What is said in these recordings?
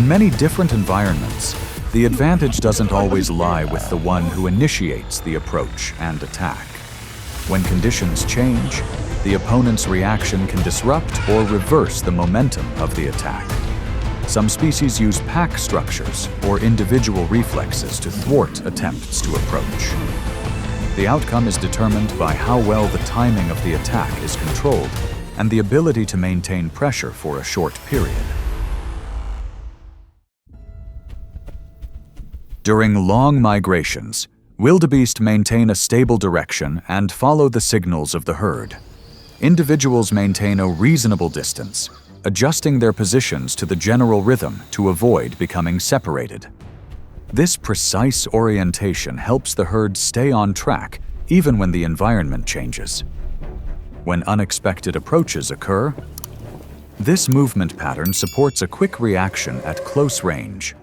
In many different environments, the advantage doesn't always lie with the one who initiates the approach and attack. When conditions change, the opponent's reaction can disrupt or reverse the momentum of the attack. Some species use pack structures or individual reflexes to thwart attempts to approach. The outcome is determined by how well the timing of the attack is controlled and the ability to maintain pressure for a short period. During long migrations, wildebeest maintain a stable direction and follow the signals of the herd. Individuals maintain a reasonable distance, adjusting their positions to the general rhythm to avoid becoming separated. This precise orientation helps the herd stay on track even when the environment changes. When unexpected approaches occur, this movement pattern supports a quick reaction at close range.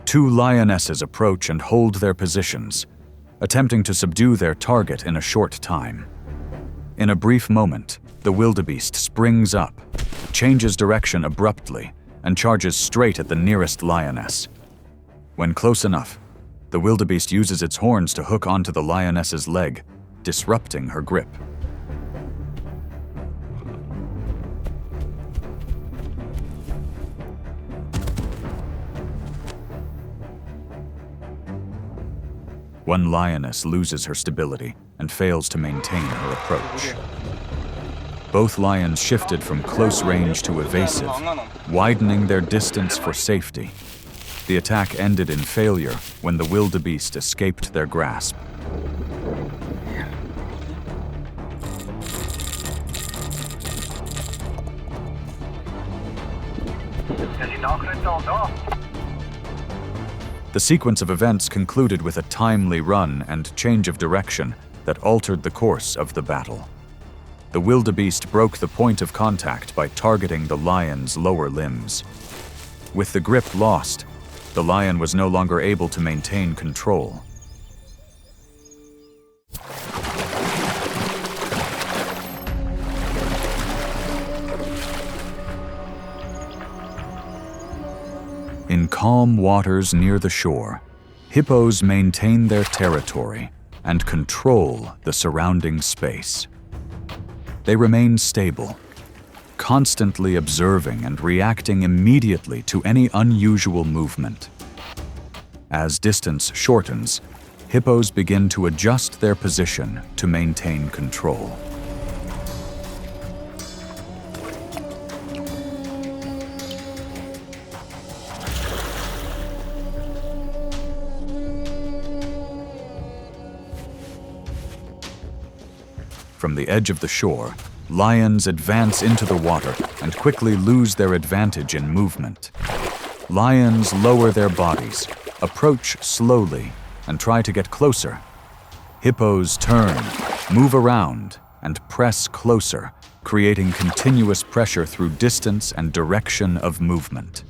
Two lionesses approach and hold their positions, attempting to subdue their target in a short time. In a brief moment, the wildebeest springs up, changes direction abruptly, and charges straight at the nearest lioness. When close enough, the wildebeest uses its horns to hook onto the lioness's leg, disrupting her grip. One lioness loses her stability and fails to maintain her approach. Both lions shifted from close range to evasive, widening their distance for safety. The attack ended in failure when the wildebeest escaped their grasp. The sequence of events concluded with a timely run and change of direction that altered the course of the battle. The wildebeest broke the point of contact by targeting the lion's lower limbs. With the grip lost, the lion was no longer able to maintain control. In calm waters near the shore, hippos maintain their territory and control the surrounding space. They remain stable, constantly observing and reacting immediately to any unusual movement. As distance shortens, hippos begin to adjust their position to maintain control. From the edge of the shore, lions advance into the water and quickly lose their advantage in movement. Lions lower their bodies, approach slowly, and try to get closer. Hippos turn, move around, and press closer, creating continuous pressure through distance and direction of movement.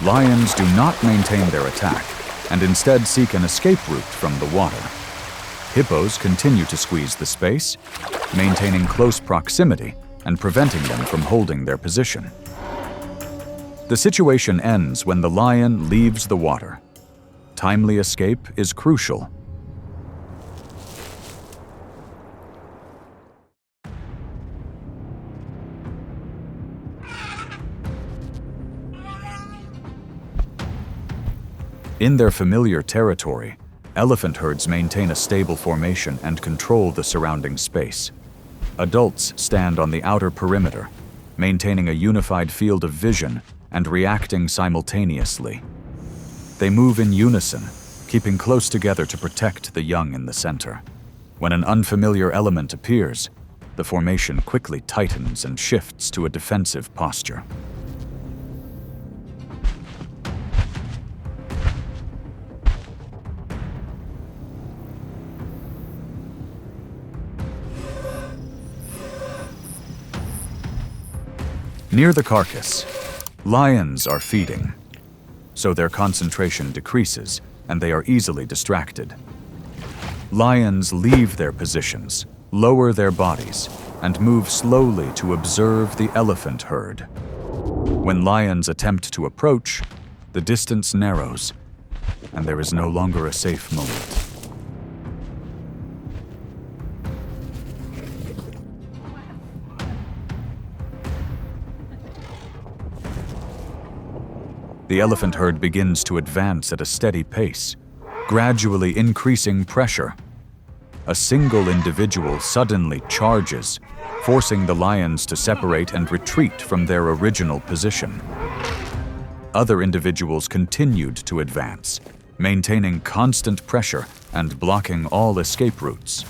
Lions do not maintain their attack and instead seek an escape route from the water. Hippos continue to squeeze the space, maintaining close proximity and preventing them from holding their position. The situation ends when the lion leaves the water. Timely escape is crucial. In their familiar territory, elephant herds maintain a stable formation and control the surrounding space. Adults stand on the outer perimeter, maintaining a unified field of vision and reacting simultaneously. They move in unison, keeping close together to protect the young in the center. When an unfamiliar element appears, the formation quickly tightens and shifts to a defensive posture. Near the carcass, lions are feeding, so their concentration decreases and they are easily distracted. Lions leave their positions, lower their bodies, and move slowly to observe the elephant herd. When lions attempt to approach, the distance narrows, and there is no longer a safe moment. The elephant herd begins to advance at a steady pace, gradually increasing pressure. A single individual suddenly charges, forcing the lions to separate and retreat from their original position. Other individuals continued to advance, maintaining constant pressure and blocking all escape routes.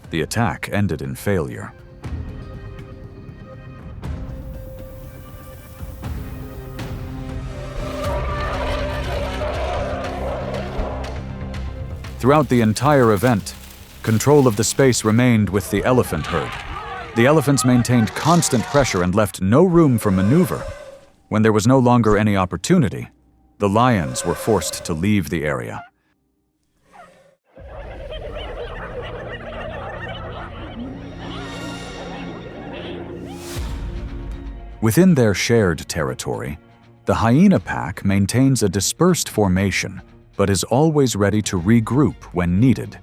The attack ended in failure. Throughout the entire event, control of the space remained with the elephant herd. The elephants maintained constant pressure and left no room for maneuver. When there was no longer any opportunity, the lions were forced to leave the area. Within their shared territory, the hyena pack maintains a dispersed formation, but is always ready to regroup when needed.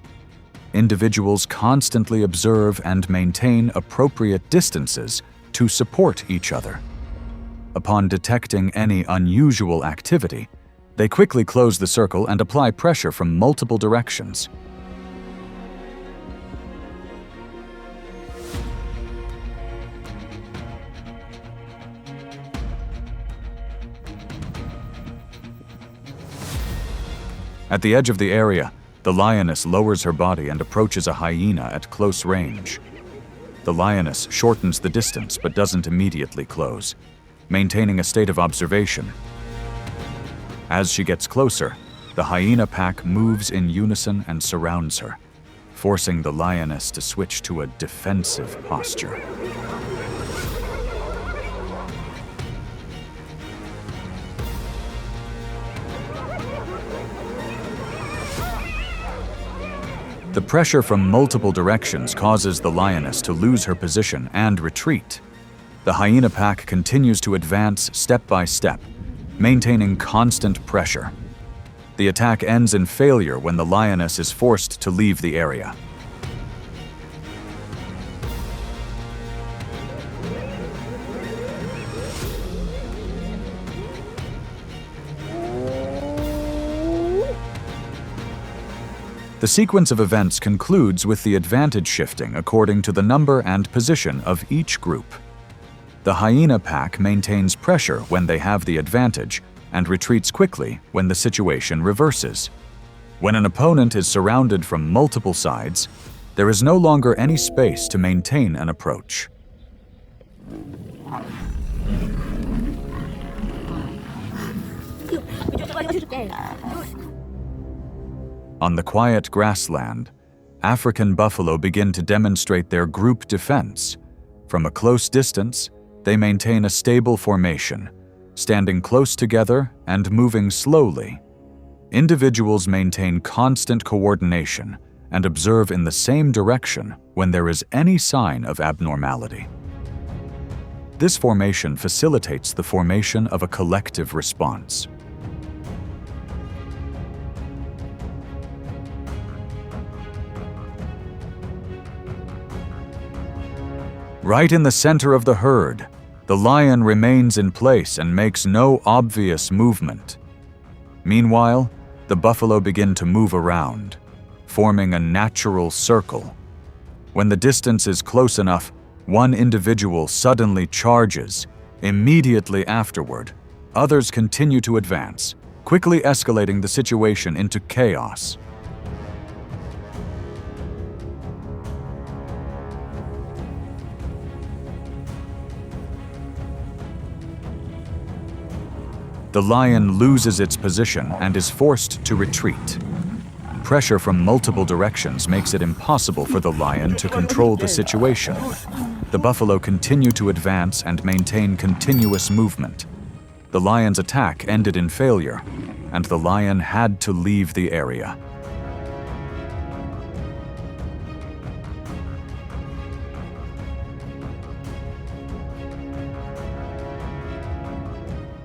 Individuals constantly observe and maintain appropriate distances to support each other. Upon detecting any unusual activity, they quickly close the circle and apply pressure from multiple directions. At the edge of the area, the lioness lowers her body and approaches a hyena at close range. The lioness shortens the distance but doesn't immediately close, maintaining a state of observation. As she gets closer, the hyena pack moves in unison and surrounds her, forcing the lioness to switch to a defensive posture. The pressure from multiple directions causes the lioness to lose her position and retreat. The hyena pack continues to advance step by step, maintaining constant pressure. The attack ends in failure when the lioness is forced to leave the area. The sequence of events concludes with the advantage shifting according to the number and position of each group. The hyena pack maintains pressure when they have the advantage and retreats quickly when the situation reverses. When an opponent is surrounded from multiple sides, there is no longer any space to maintain an approach. On the quiet grassland, African buffalo begin to demonstrate their group defense. From a close distance, they maintain a stable formation, standing close together and moving slowly. Individuals maintain constant coordination and observe in the same direction when there is any sign of abnormality. This formation facilitates the formation of a collective response. Right in the center of the herd, the lion remains in place and makes no obvious movement. Meanwhile, the buffalo begin to move around, forming a natural circle. When the distance is close enough, one individual suddenly charges. Immediately afterward, others continue to advance, quickly escalating the situation into chaos. The lion loses its position and is forced to retreat. Pressure from multiple directions makes it impossible for the lion to control the situation. The buffalo continued to advance and maintain continuous movement. The lion's attack ended in failure, and the lion had to leave the area.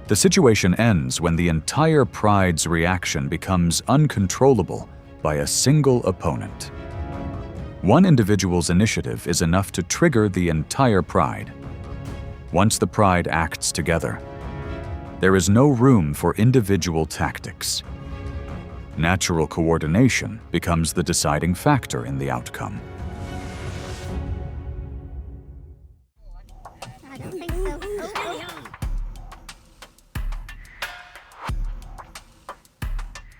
The situation ends when the entire pride's reaction becomes uncontrollable by a single opponent. One individual's initiative is enough to trigger the entire pride. Once the pride acts together, there is no room for individual tactics. Natural coordination becomes the deciding factor in the outcome. I don't think so.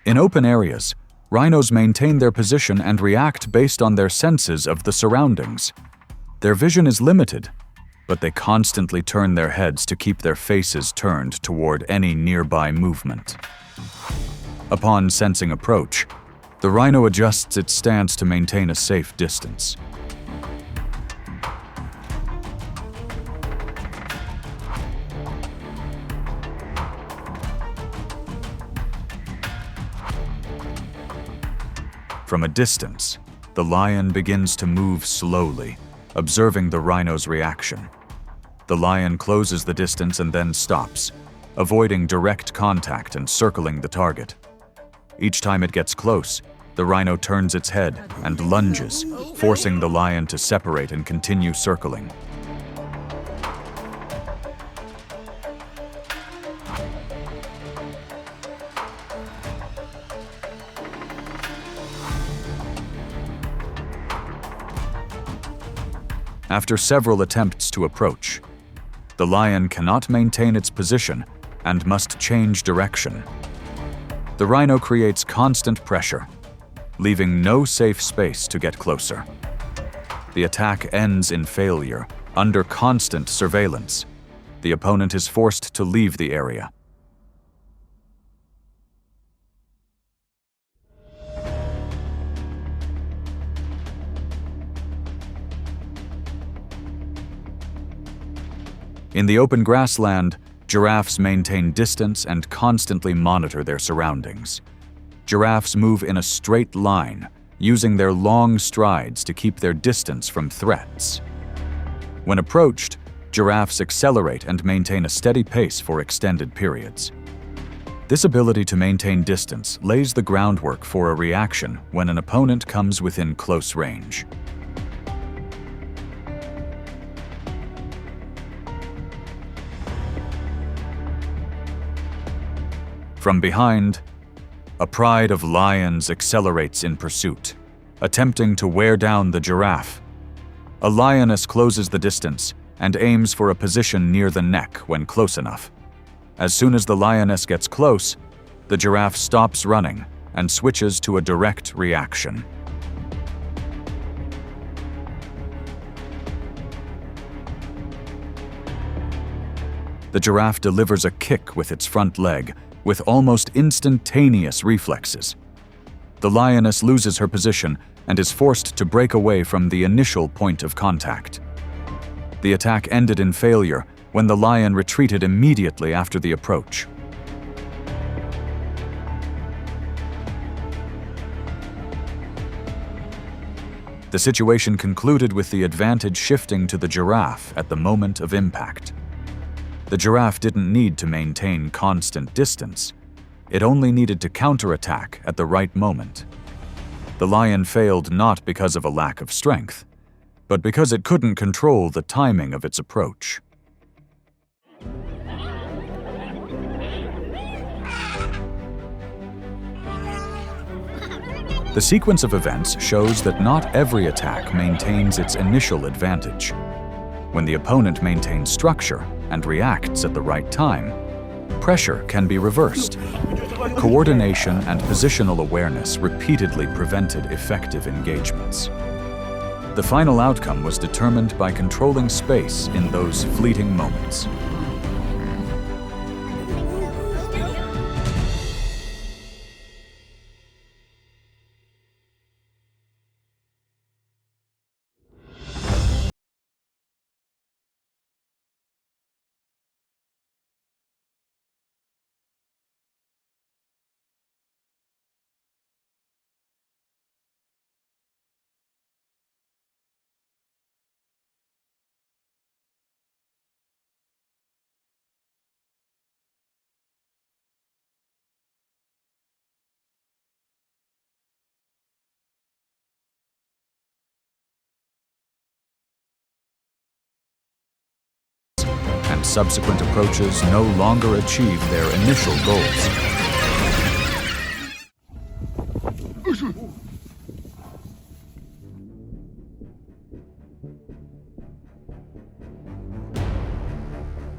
In open areas, rhinos maintain their position and react based on their senses of the surroundings. Their vision is limited, but they constantly turn their heads to keep their faces turned toward any nearby movement. Upon sensing approach, the rhino adjusts its stance to maintain a safe distance. From a distance, the lion begins to move slowly, observing the rhino's reaction. The lion closes the distance and then stops, avoiding direct contact and circling the target. Each time it gets close, the rhino turns its head and lunges, forcing the lion to separate and continue circling. After several attempts to approach, the lion cannot maintain its position and must change direction. The rhino creates constant pressure, leaving no safe space to get closer. The attack ends in failure, under constant surveillance. The opponent is forced to leave the area. In the open grassland, giraffes maintain distance and constantly monitor their surroundings. Giraffes move in a straight line, using their long strides to keep their distance from threats. When approached, giraffes accelerate and maintain a steady pace for extended periods. This ability to maintain distance lays the groundwork for a reaction when an opponent comes within close range. From behind, a pride of lions accelerates in pursuit, attempting to wear down the giraffe. A lioness closes the distance and aims for a position near the neck when close enough. As soon as the lioness gets close, the giraffe stops running and switches to a direct reaction. The giraffe delivers a kick with its front leg, with almost instantaneous reflexes. The lioness loses her position and is forced to break away from the initial point of contact. The attack ended in failure when the lion retreated immediately after the approach. The situation concluded with the advantage shifting to the giraffe at the moment of impact. The giraffe didn't need to maintain constant distance. It only needed to counterattack at the right moment. The lion failed not because of a lack of strength, but because it couldn't control the timing of its approach. The sequence of events shows that not every attack maintains its initial advantage. When the opponent maintains structure and reacts at the right time, pressure can be reversed. Coordination and positional awareness repeatedly prevented effective engagements. The final outcome was determined by controlling space in those fleeting moments. subsequent approaches no longer achieve their initial goals.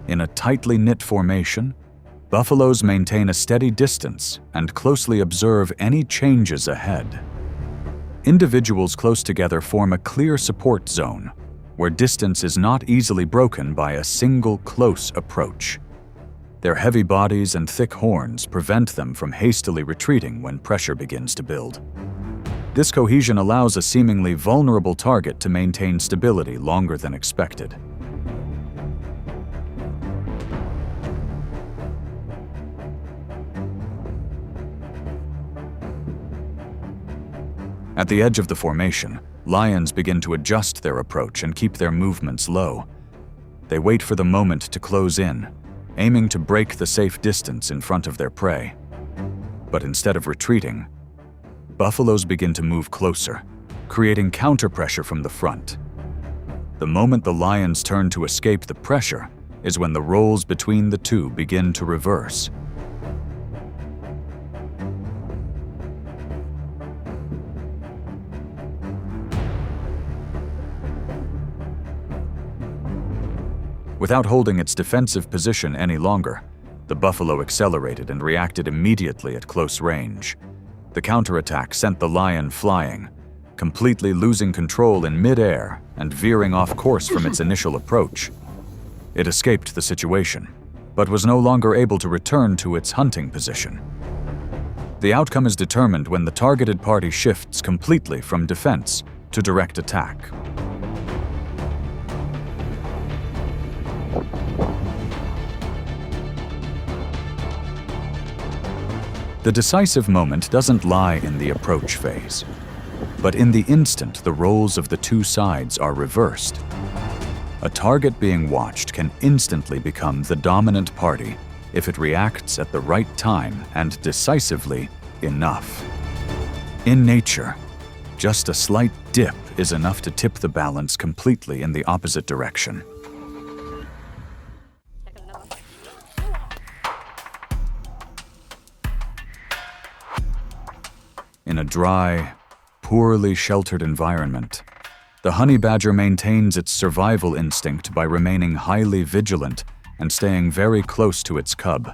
In a tightly knit formation, buffaloes maintain a steady distance and closely observe any changes ahead. Individuals close together form a clear support zone, where distance is not easily broken by a single close approach. Their heavy bodies and thick horns prevent them from hastily retreating when pressure begins to build. This cohesion allows a seemingly vulnerable target to maintain stability longer than expected. At the edge of the formation, lions begin to adjust their approach and keep their movements low. They wait for the moment to close in, aiming to break the safe distance in front of their prey. But instead of retreating, buffaloes begin to move closer, creating counterpressure from the front. The moment the lions turn to escape the pressure is when the roles between the two begin to reverse. Without holding its defensive position any longer, the buffalo accelerated and reacted immediately at close range. The counterattack sent the lion flying, completely losing control in mid-air and veering off course from its initial approach. It escaped the situation, but was no longer able to return to its hunting position. The outcome is determined when the targeted party shifts completely from defense to direct attack. The decisive moment doesn't lie in the approach phase, but in the instant the roles of the two sides are reversed. A target being watched can instantly become the dominant party if it reacts at the right time and decisively enough. In nature, just a slight dip is enough to tip the balance completely in the opposite direction. In a dry, poorly sheltered environment, the honey badger maintains its survival instinct by remaining highly vigilant and staying very close to its cub.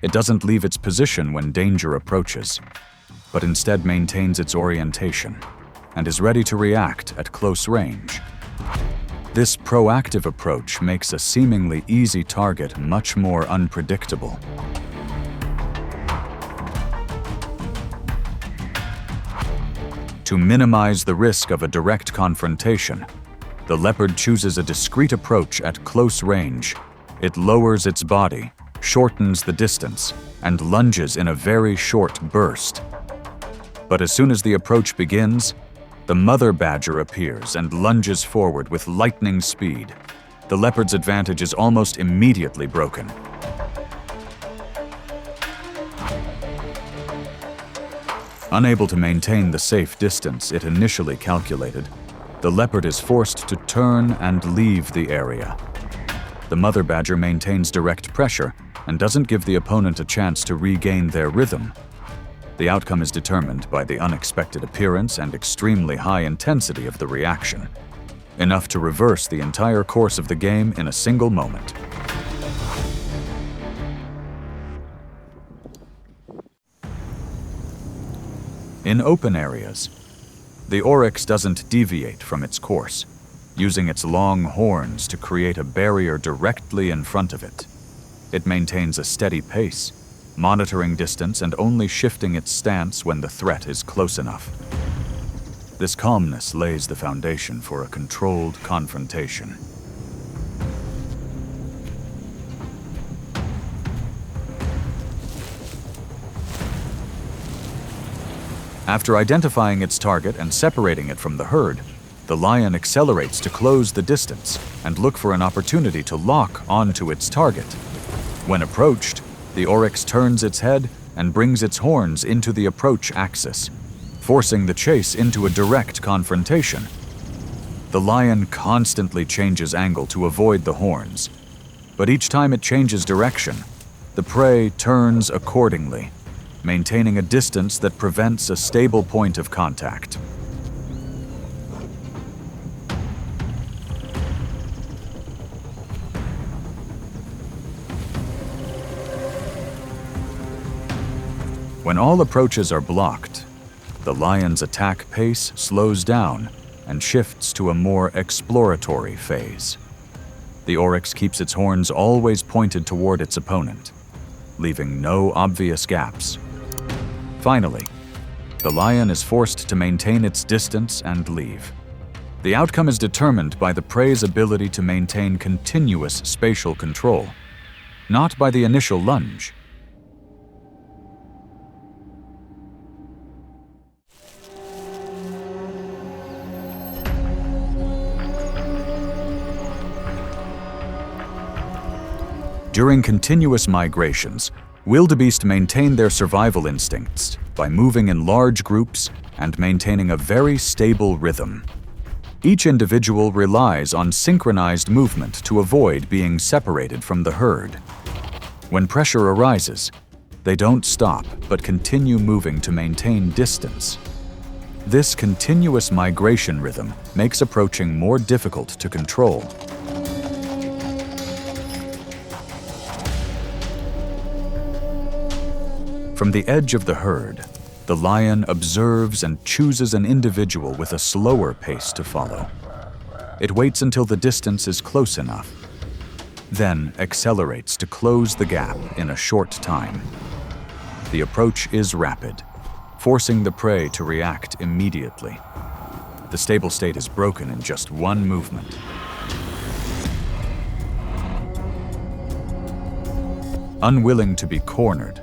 It doesn't leave its position when danger approaches, but instead maintains its orientation and is ready to react at close range. This proactive approach makes a seemingly easy target much more unpredictable. To minimize the risk of a direct confrontation, the leopard chooses a discreet approach at close range. It lowers its body, shortens the distance, and lunges in a very short burst. But as soon as the approach begins, the mother badger appears and lunges forward with lightning speed. The leopard's advantage is almost immediately broken. Unable to maintain the safe distance it initially calculated, the leopard is forced to turn and leave the area. The mother badger maintains direct pressure and doesn't give the opponent a chance to regain their rhythm. The outcome is determined by the unexpected appearance and extremely high intensity of the reaction, enough to reverse the entire course of the game in a single moment. In open areas, the oryx doesn't deviate from its course, using its long horns to create a barrier directly in front of it. It maintains a steady pace, monitoring distance and only shifting its stance when the threat is close enough. This calmness lays the foundation for a controlled confrontation. After identifying its target and separating it from the herd, the lion accelerates to close the distance and look for an opportunity to lock onto its target. When approached, the oryx turns its head and brings its horns into the approach axis, forcing the chase into a direct confrontation. The lion constantly changes angle to avoid the horns, But each time it changes direction, the prey turns accordingly, maintaining a distance that prevents a stable point of contact. When all approaches are blocked, the lion's attack pace slows down and shifts to a more exploratory phase. The oryx keeps its horns always pointed toward its opponent, leaving no obvious gaps. Finally, the lion is forced to maintain its distance and leave. The outcome is determined by the prey's ability to maintain continuous spatial control, not by the initial lunge. During continuous migrations, wildebeest maintain their survival instincts by moving in large groups and maintaining a very stable rhythm. Each individual relies on synchronized movement to avoid being separated from the herd. When pressure arises, they don't stop but continue moving to maintain distance. This continuous migration rhythm makes approaching more difficult to control. From the edge of the herd, the lion observes and chooses an individual with a slower pace to follow. It waits until the distance is close enough, then accelerates to close the gap in a short time. The approach is rapid, forcing the prey to react immediately. The stable state is broken in just one movement. Unwilling to be cornered,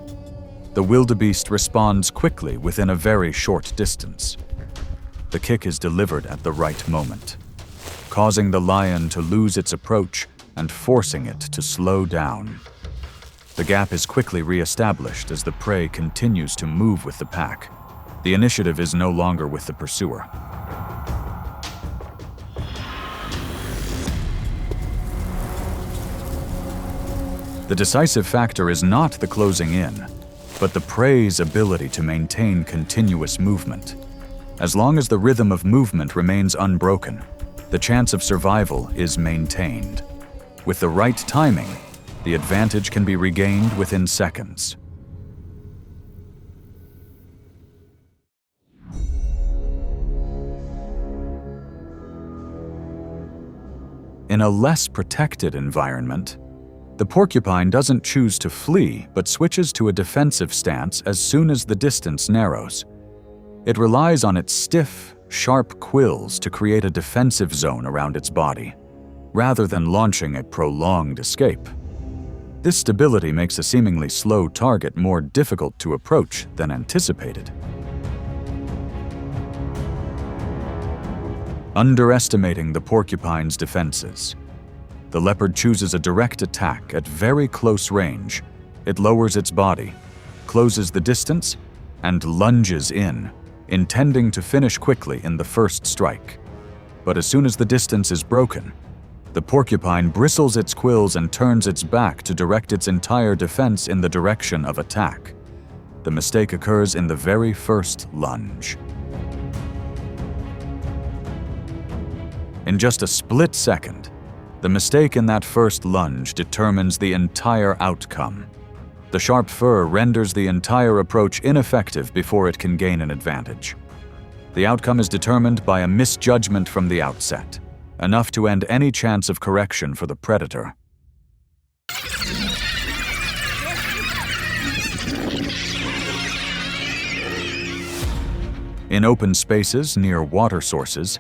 the wildebeest responds quickly within a very short distance. The kick is delivered at the right moment, causing the lion to lose its approach and forcing it to slow down. The gap is quickly re-established as the prey continues to move with the pack. The initiative is no longer with the pursuer. The decisive factor is not the closing in, but the prey's ability to maintain continuous movement. As long as the rhythm of movement remains unbroken, the chance of survival is maintained. With the right timing, the advantage can be regained within seconds. In a less protected environment, the porcupine doesn't choose to flee but switches to a defensive stance as soon as the distance narrows. It relies on its stiff, sharp quills to create a defensive zone around its body, rather than launching a prolonged escape. This stability makes a seemingly slow target more difficult to approach than anticipated. Underestimating the porcupine's defenses, the leopard chooses a direct attack at very close range. It lowers its body, closes the distance, and lunges in, intending to finish quickly in the first strike. But as soon as the distance is broken, the porcupine bristles its quills and turns its back to direct its entire defense in the direction of attack. The mistake occurs in the very first lunge. In just a split second, the mistake in that first lunge determines the entire outcome. The sharp fur renders the entire approach ineffective before it can gain an advantage. The outcome is determined by a misjudgment from the outset, enough to end any chance of correction for the predator. In open spaces near water sources,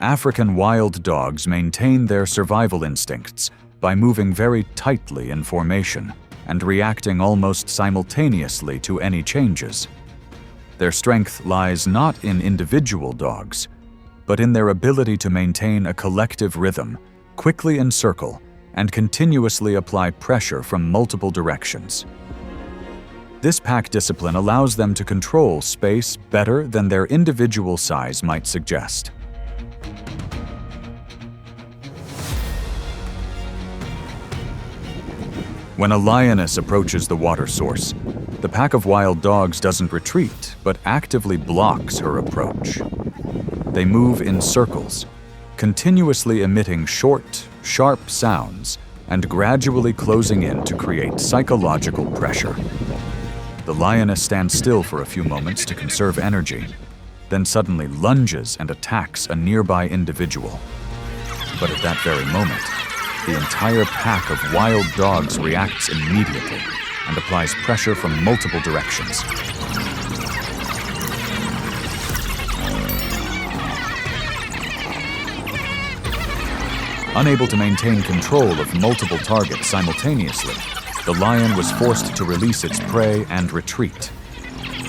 African wild dogs maintain their survival instincts by moving very tightly in formation and reacting almost simultaneously to any changes. Their strength lies not in individual dogs, but in their ability to maintain a collective rhythm, quickly encircle, and continuously apply pressure from multiple directions. This pack discipline allows them to control space better than their individual size might suggest. When a lioness approaches the water source, the pack of wild dogs doesn't retreat, but actively blocks her approach. They move in circles, continuously emitting short, sharp sounds and gradually closing in to create psychological pressure. The lioness stands still for a few moments to conserve energy, then suddenly lunges and attacks a nearby individual. But at that very moment, the entire pack of wild dogs reacts immediately and applies pressure from multiple directions. Unable to maintain control of multiple targets simultaneously, the lion was forced to release its prey and retreat.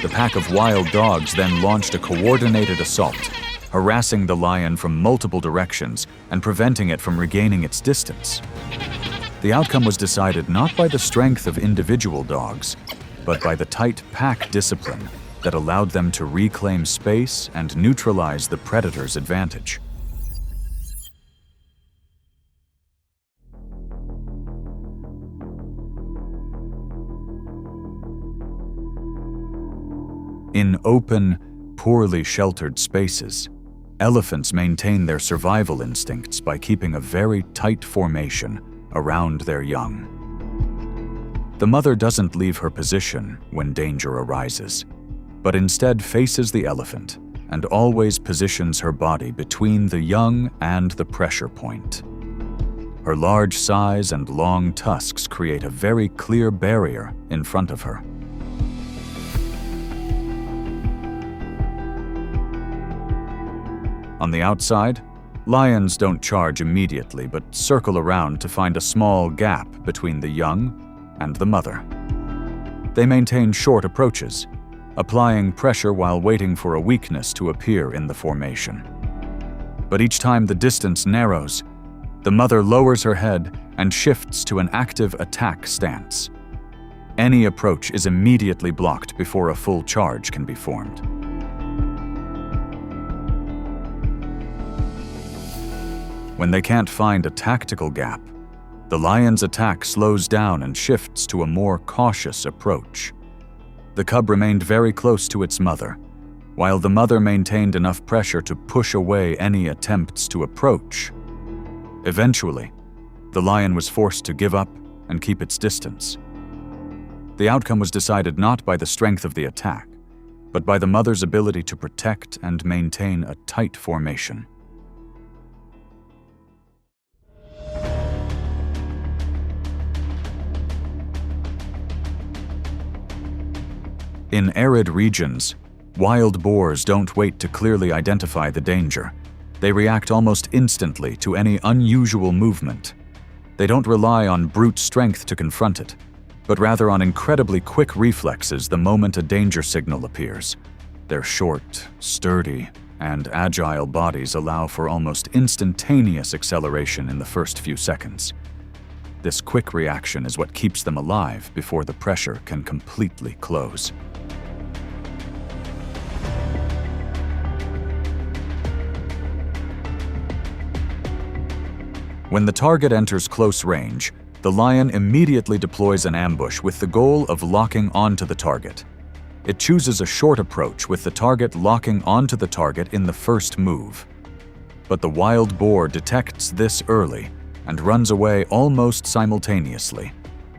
The pack of wild dogs then launched a coordinated assault, harassing the lion from multiple directions and preventing it from regaining its distance. The outcome was decided not by the strength of individual dogs, but by the tight pack discipline that allowed them to reclaim space and neutralize the predator's advantage. In open, poorly sheltered spaces, elephants maintain their survival instincts by keeping a very tight formation around their young. The mother doesn't leave her position when danger arises, but instead faces the elephant and always positions her body between the young and the pressure point. Her large size and long tusks create a very clear barrier in front of her. On the outside, lions don't charge immediately but circle around to find a small gap between the young and the mother. They maintain short approaches, applying pressure while waiting for a weakness to appear in the formation. But each time the distance narrows, the mother lowers her head and shifts to an active attack stance. Any approach is immediately blocked before a full charge can be formed. When they can't find a tactical gap, the lion's attack slows down and shifts to a more cautious approach. The cub remained very close to its mother, while the mother maintained enough pressure to push away any attempts to approach. Eventually, the lion was forced to give up and keep its distance. The outcome was decided not by the strength of the attack, but by the mother's ability to protect and maintain a tight formation. In arid regions, wild boars don't wait to clearly identify the danger. They react almost instantly to any unusual movement. They don't rely on brute strength to confront it, but rather on incredibly quick reflexes the moment a danger signal appears. Their short, sturdy, and agile bodies allow for almost instantaneous acceleration in the first few seconds. This quick reaction is what keeps them alive before the pressure can completely close. When the target enters close range, the lion immediately deploys an ambush with the goal of locking onto the target. It chooses a short approach with the target locking onto the target in the first move. But the wild boar detects this early and runs away almost simultaneously,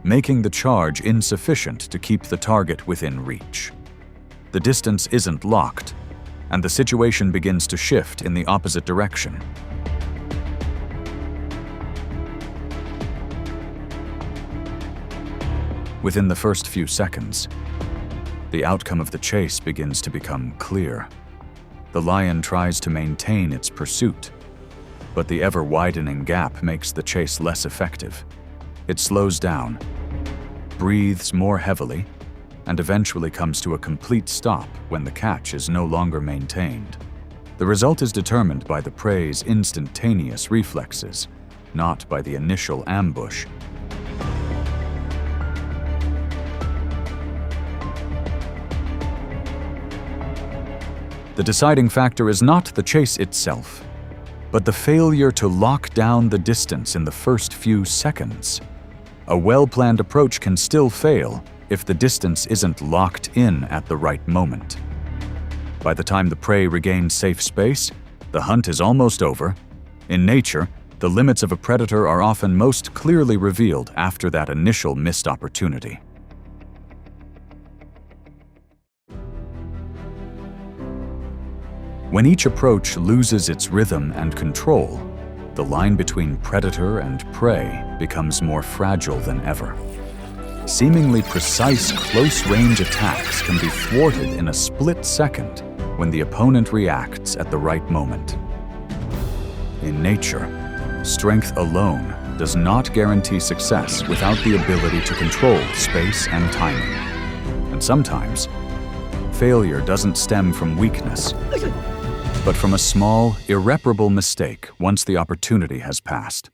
making the charge insufficient to keep the target within reach. The distance isn't locked, and the situation begins to shift in the opposite direction. Within the first few seconds, the outcome of the chase begins to become clear. The lion tries to maintain its pursuit, but the ever-widening gap makes the chase less effective. It slows down, breathes more heavily, and eventually comes to a complete stop when the catch is no longer maintained. The result is determined by the prey's instantaneous reflexes, not by the initial ambush. The deciding factor is not the chase itself, but the failure to lock down the distance in the first few seconds. A well-planned approach can still fail if the distance isn't locked in at the right moment. By the time the prey regains safe space, the hunt is almost over. In nature, the limits of a predator are often most clearly revealed after that initial missed opportunity. When each approach loses its rhythm and control, the line between predator and prey becomes more fragile than ever. Seemingly precise close-range attacks can be thwarted in a split second when the opponent reacts at the right moment. In nature, strength alone does not guarantee success without the ability to control space and timing. And sometimes, failure doesn't stem from weakness, but from a small, irreparable mistake once the opportunity has passed.